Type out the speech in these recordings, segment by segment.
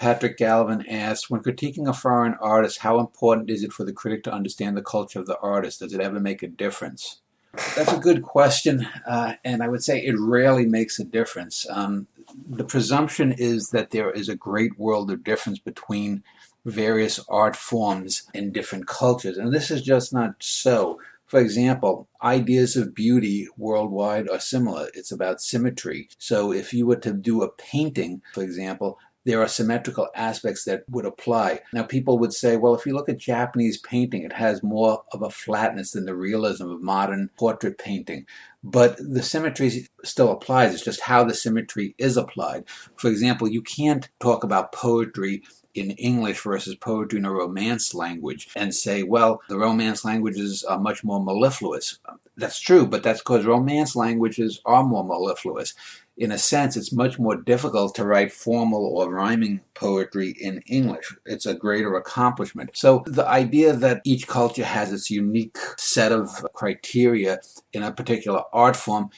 Patrick Galvin asks, when critiquing a foreign artist, how important is it for the critic to understand the culture of the artist? Does it ever make a difference? That's a good question, and I would say it rarely makes a difference. The presumption is that there is a great world of difference between various art forms in different cultures, and this is just not so. For example, ideas of beauty worldwide are similar. It's about symmetry. So if you were to do a painting, for example, there are symmetrical aspects that would apply. Now, people would say, well, if you look at Japanese painting, it has more of a flatness than the realism of modern portrait painting. But the symmetry still applies. It's just how the symmetry is applied. For example, you can't talk about poetry in English versus poetry in a Romance language and say, well, the Romance languages are much more mellifluous. That's true, but that's because Romance languages are more mellifluous. In a sense, it's much more difficult to write formal or rhyming poetry in English. It's a greater accomplishment. So the idea that each culture has its unique set of criteria in a particular art form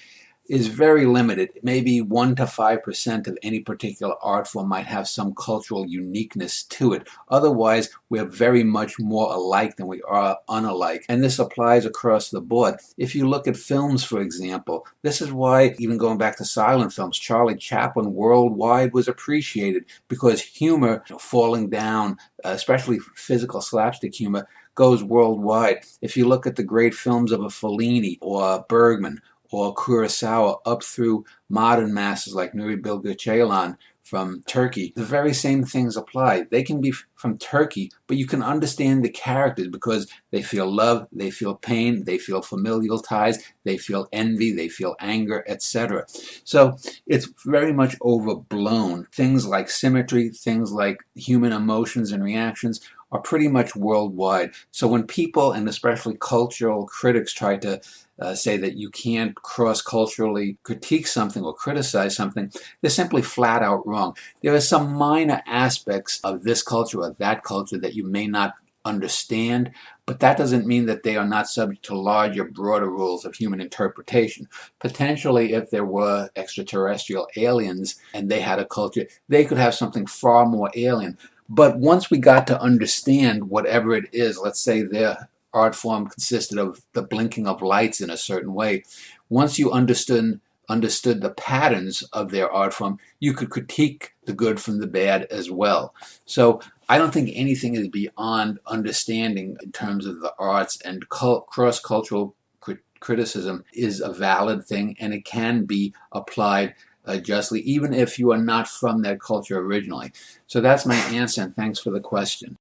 is very limited. Maybe 1 to 5% of any particular art form might have some cultural uniqueness to it. Otherwise, we're very much more alike than we are unalike. And this applies across the board. If you look at films, for example, this is why, even going back to silent films, Charlie Chaplin worldwide was appreciated because humor, falling down, especially physical slapstick humor, goes worldwide. If you look at the great films of a Fellini or Bergman or Kurosawa up through modern masters like Nuri Bilge Ceylan from Turkey, the very same things apply. They can be from Turkey, but you can understand the characters because they feel love, they feel pain, they feel familial ties, they feel envy, they feel anger, etc. So it's very much overblown. Things like symmetry, things like human emotions and reactions are pretty much worldwide. So when people, and especially cultural critics, try to say that you can't cross-culturally critique something or criticize something, they're simply flat out wrong. There are some minor aspects of this culture or that culture that you may not understand, but that doesn't mean that they are not subject to larger, broader rules of human interpretation. Potentially, if there were extraterrestrial aliens and they had a culture, they could have something far more alien. But once we got to understand whatever it is, let's say their art form consisted of the blinking of lights in a certain way, once you understood the patterns of their art form, you could critique the good from the bad as well. So I don't think anything is beyond understanding in terms of the arts, and cross-cultural criticism is a valid thing, and it can be applied justly, even if you are not from that culture originally. So that's my answer, and thanks for the question.